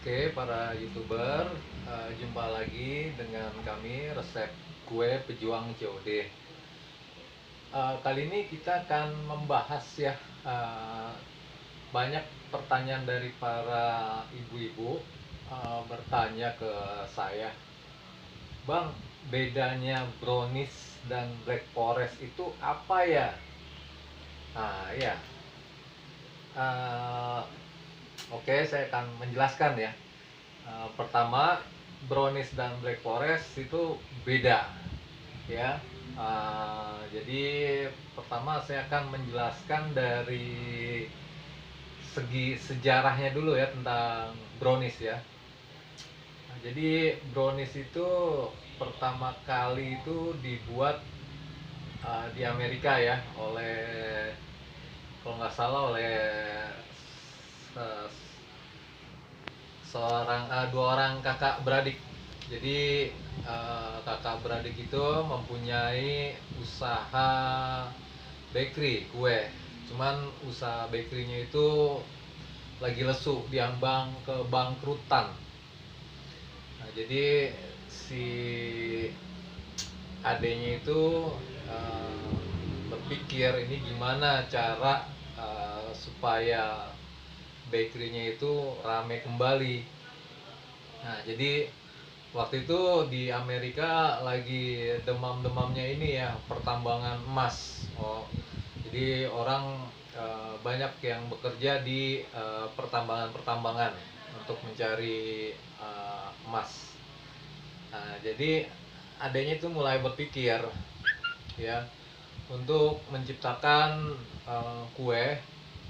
Oke, para YouTuber, jumpa lagi dengan kami resep kue pejuang COD. Kali ini kita akan membahas ya, eh, banyak pertanyaan dari para ibu-ibu bertanya ke saya, Bang, bedanya brownies dan black forest itu apa ya? Nah, ya, eh, oke, saya akan menjelaskan ya. Pertama, brownies dan black forest itu beda ya. Jadi pertama saya akan menjelaskan dari segi sejarahnya dulu ya tentang brownies ya. Jadi brownies itu pertama kali itu dibuat di Amerika ya, oleh, kalau nggak salah, oleh uh, dua orang kakak beradik. Jadi kakak beradik itu mempunyai usaha bakery kue. Cuman usaha bakerynya itu lagi lesu, diambang kebangkrutan. Nah, jadi si adenya itu eh, berpikir ini gimana cara supaya bakerynya itu rame kembali. Nah, jadi waktu itu di Amerika lagi demam-demamnya ini ya, pertambangan emas. Jadi orang banyak yang bekerja di pertambangan-pertambangan untuk mencari emas. Nah, jadi adanya itu mulai berpikir ya untuk menciptakan kue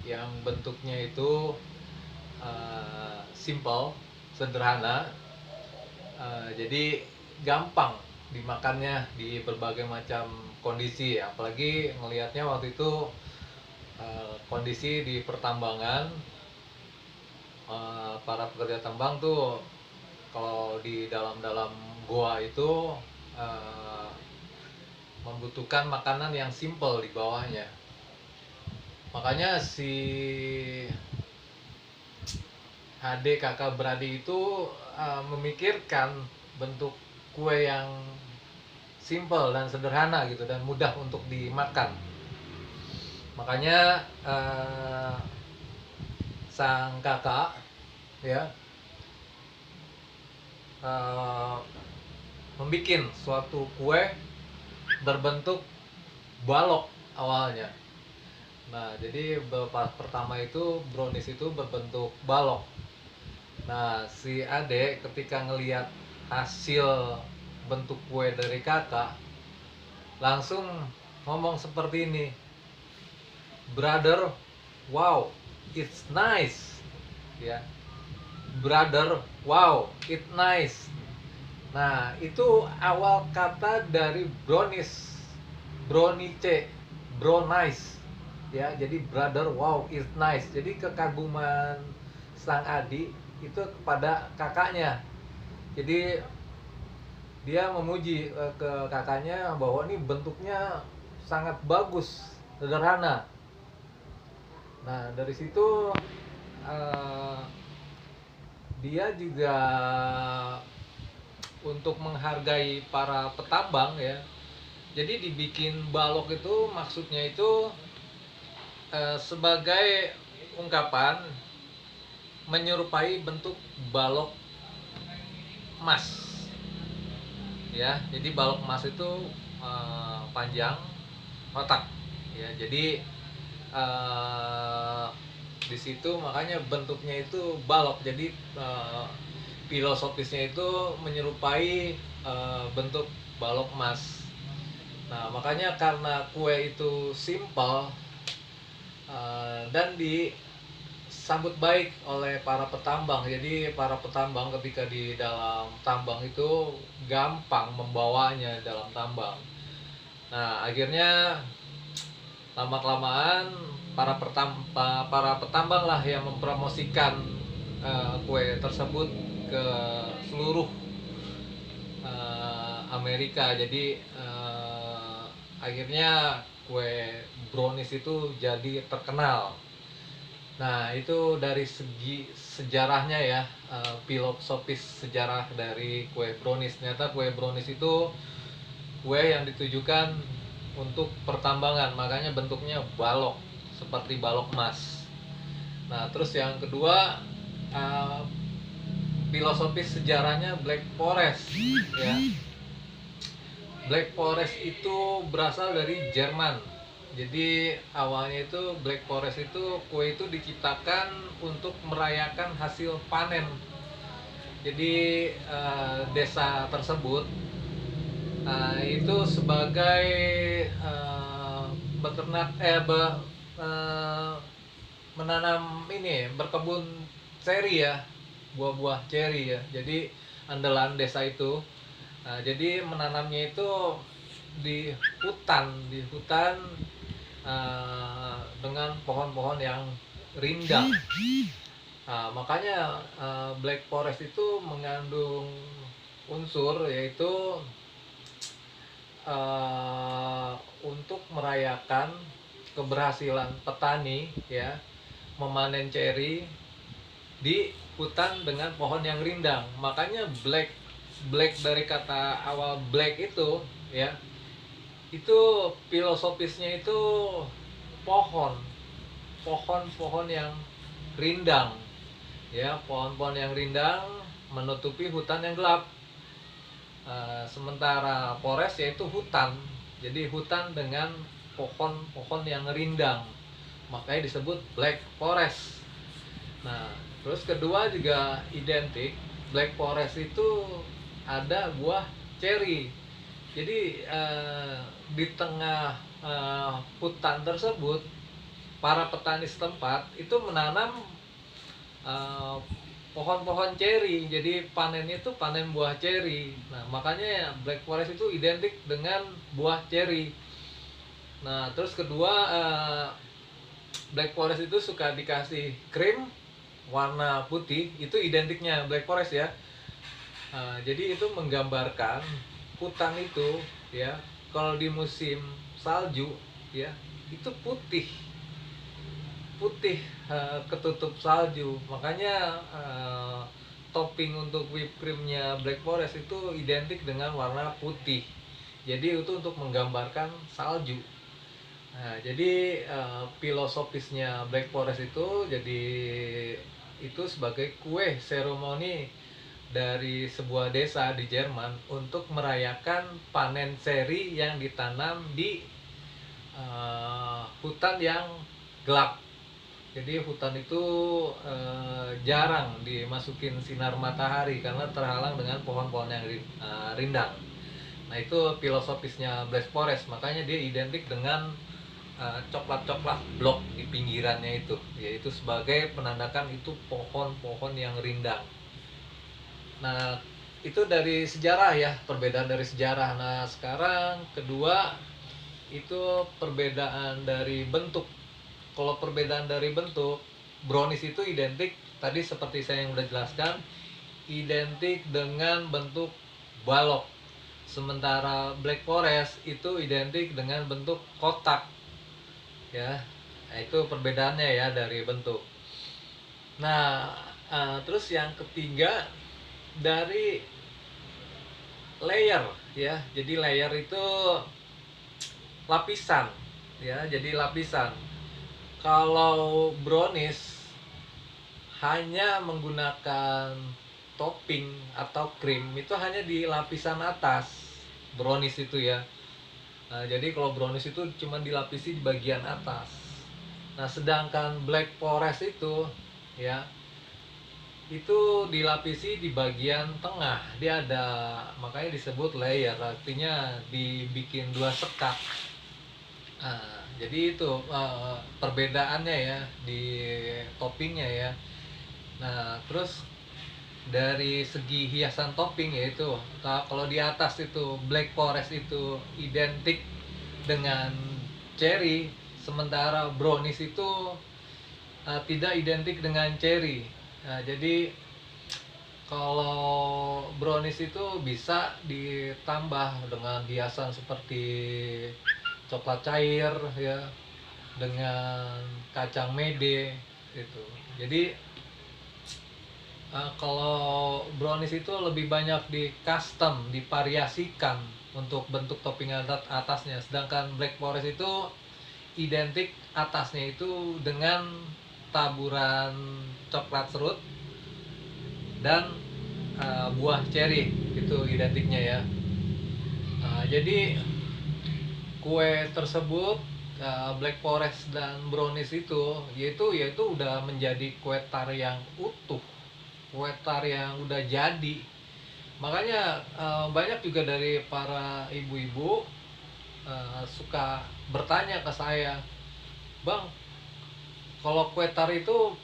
yang bentuknya itu simple, sederhana, jadi gampang dimakannya di berbagai macam kondisi. Apalagi ngelihatnya waktu itu kondisi di pertambangan, para pekerja tambang tuh kalau di dalam-dalam goa itu uh, membutuhkan makanan yang simple di bawahnya. Makanya si adik kakak beradik itu memikirkan bentuk kue yang simple dan sederhana gitu dan mudah untuk dimakan. Makanya sang kakak ya uh, membuat suatu kue berbentuk balok awalnya. Nah, jadi pertama itu brownies itu berbentuk balok. Nah, si Ade ketika ngelihat hasil bentuk kue dari kakak, langsung ngomong seperti ini, brother, wow, it's nice, ya, brother, wow, it's nice. Nah, itu awal kata dari brownies, brownice, brownice, ya. Jadi brother, wow, it's nice. Jadi kekaguman sang adik itu kepada kakaknya. Jadi dia memuji ke kakaknya bahwa ini bentuknya sangat bagus, sederhana. Nah, dari situ uh, dia juga untuk menghargai para petambang ya. Jadi dibikin balok itu maksudnya itu sebagai ungkapan menyerupai bentuk balok emas ya. Jadi balok emas itu panjang, kotak ya. Jadi di situ makanya bentuknya itu balok. Jadi filosofisnya itu menyerupai bentuk balok emas. Nah, makanya karena kue itu simple dan disambut baik oleh para petambang. Jadi para petambang ketika di dalam tambang itu gampang membawanya dalam tambang. Nah, akhirnya lama-kelamaan para petambang lah yang mempromosikan kue tersebut ke seluruh Amerika. Jadi akhirnya kue brownies itu jadi terkenal. Nah, itu dari segi sejarahnya ya, filosofis sejarah dari kue brownies. Ternyata kue brownies itu kue yang ditujukan untuk pertambangan, makanya bentuknya balok, seperti balok emas. Nah, terus yang kedua, uh, filosofis sejarahnya Black Forest ya. Black Forest itu berasal dari Jerman. Jadi awalnya itu Black Forest itu kue itu diciptakan untuk merayakan hasil panen. Jadi desa tersebut itu sebagai beternak eh, menanam ini berkebun ceri ya, buah-buah ceri ya. Jadi andalan desa itu. Jadi menanamnya itu di hutan dengan pohon-pohon yang rindang. Makanya Black Forest itu mengandung unsur yaitu untuk merayakan keberhasilan petani ya memanen ceri di hutan dengan pohon yang rindang. Makanya black black dari kata awal black itu ya, itu filosofisnya itu pohon pohon-pohon yang rindang ya, pohon-pohon yang rindang menutupi hutan yang gelap. Sementara forest yaitu hutan, jadi hutan dengan pohon-pohon yang rindang, makanya disebut black forest. Nah, terus kedua juga identik, black forest itu ada buah cherry. Jadi di tengah hutan tersebut, para petani setempat itu menanam eh, pohon-pohon ceri. Jadi panennya itu panen buah ceri. Nah, makanya black forest itu identik dengan buah ceri. Nah, terus kedua, black forest itu suka dikasih krim warna putih, itu identiknya black forest ya. Jadi itu menggambarkan hutan itu ya, kalau di musim salju ya, itu putih putih, ketutup salju. Makanya topping untuk whipped creamnya Black Forest itu identik dengan warna putih. Jadi itu untuk menggambarkan salju. Nah, jadi filosofisnya Black Forest itu jadi itu sebagai kue seremoni dari sebuah desa di Jerman untuk merayakan panen seri yang ditanam di hutan yang gelap. Jadi hutan itu jarang dimasukin sinar matahari karena terhalang dengan pohon-pohon yang rindang. Nah, itu filosofisnya Black Forest, makanya dia identik dengan coklat-coklat blok di pinggirannya itu, yaitu sebagai penandakan itu pohon-pohon yang rindang. Nah, itu dari sejarah ya, perbedaan dari sejarah. Nah, sekarang kedua itu perbedaan dari bentuk. Kalau perbedaan dari bentuk, brownies itu identik tadi seperti saya yang udah jelaskan, identik dengan bentuk balok. Sementara Black Forest itu identik dengan bentuk kotak. Ya, nah, itu perbedaannya ya dari bentuk. Nah, terus yang ketiga dari layer ya. Jadi layer itu lapisan ya, jadi lapisan. Kalau brownies hanya menggunakan topping atau krim itu hanya di lapisan atas brownies itu ya. Nah, jadi kalau brownies itu cuma dilapisi di bagian atas. Nah, sedangkan Black Forest itu ya, itu dilapisi di bagian tengah. Dia ada, makanya disebut layer, artinya dibikin dua sekat. Jadi itu perbedaannya ya di toppingnya ya. Nah, terus dari segi hiasan topping yaitu kalau di atas itu Black Forest itu identik dengan cherry, sementara brownies itu tidak identik dengan cherry. Nah, jadi kalau brownies itu bisa ditambah dengan hiasan seperti coklat cair ya, dengan kacang mede. Itu. Jadi kalau brownies itu lebih banyak di custom, divariasikan untuk bentuk topping atasnya. Sedangkan black forest itu identik atasnya itu dengan taburan coklat serut dan buah cherry, itu identiknya ya. Jadi kue tersebut, black forest dan brownies itu yaitu udah menjadi kue tar yang utuh, kue tar yang udah jadi. Makanya banyak juga dari para ibu-ibu suka bertanya ke saya, "Bang, kalau kue tar itu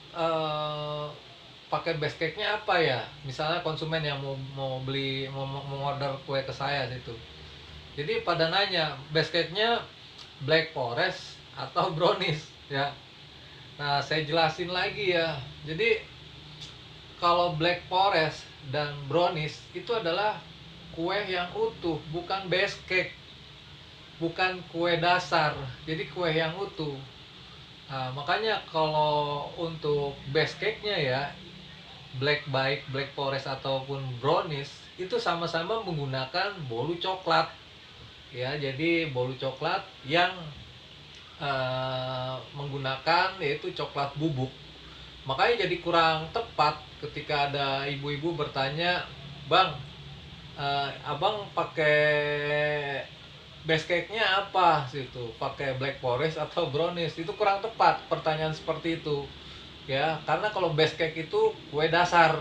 pakai base cake-nya apa ya?" Misalnya konsumen yang mau beli, mau order kue ke saya gitu. Jadi pada nanya, base cake-nya black forest atau brownies ya. Nah, saya jelasin lagi ya. Jadi kalau black forest dan brownies itu adalah kue yang utuh, bukan base cake, bukan kue dasar. Jadi kue yang utuh. Nah, makanya kalau untuk base cake-nya ya, black forest ataupun brownies itu sama-sama menggunakan bolu coklat. Ya, jadi bolu coklat yang menggunakan yaitu coklat bubuk. Makanya jadi kurang tepat ketika ada ibu-ibu bertanya, "Bang, abang pakai base cake-nya apa situ? Pakai black forest atau brownies?" Itu kurang tepat pertanyaan seperti itu. Ya, karena kalau base cake itu kue dasar.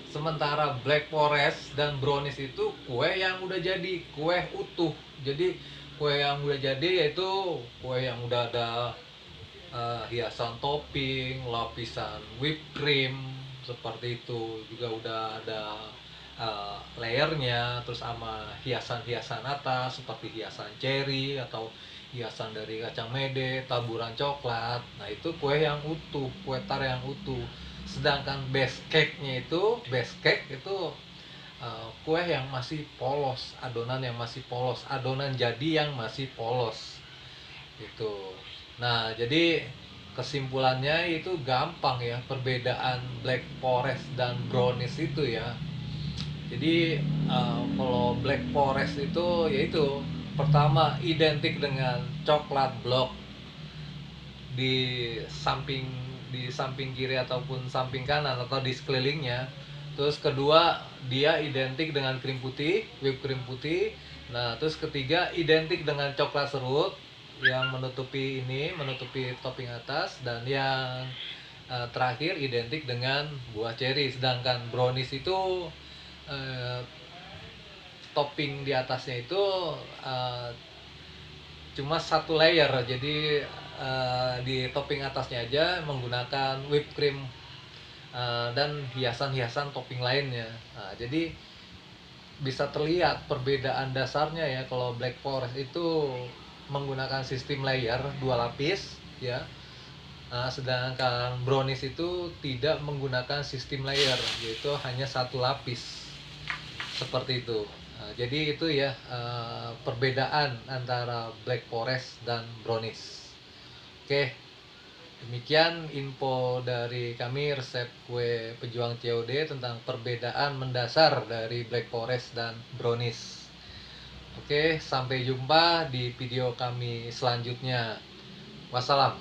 Sementara black forest dan brownies itu kue yang udah jadi, kue utuh. Jadi kue yang udah jadi yaitu kue yang udah ada hiasan topping, lapisan whipped cream seperti itu, juga udah ada layernya, terus sama hiasan-hiasan atas seperti hiasan cherry atau hiasan dari kacang mede, taburan coklat. Nah, itu kue yang utuh, kue tar yang utuh. Sedangkan base cake itu kue yang masih polos, adonan yang masih polos, adonan jadi yang masih polos gitu. Nah, jadi kesimpulannya itu gampang ya, perbedaan black forest dan brownies itu ya. Jadi kalau black forest itu yaitu pertama identik dengan coklat blok di samping kiri ataupun samping kanan atau di sekelilingnya. Terus kedua, dia identik dengan krim putih, whipped cream putih. Nah, terus ketiga identik dengan coklat serut yang menutupi topping atas, dan yang terakhir identik dengan buah cherry. Sedangkan brownies itu eh, topping di atasnya itu eh, cuma satu layer, jadi di topping atasnya aja menggunakan whipped cream dan hiasan-hiasan topping lainnya. Nah, jadi bisa terlihat perbedaan dasarnya ya. Kalau black forest itu menggunakan sistem layer 2 lapis ya. Nah, sedangkan brownies itu tidak menggunakan sistem layer, yaitu hanya 1 lapis seperti itu. Jadi itu ya perbedaan antara black forest dan brownies. Oke, demikian info dari kami resep kue pejuang COD tentang perbedaan mendasar dari black forest dan brownies. Oke, sampai jumpa di video kami selanjutnya. Wassalam.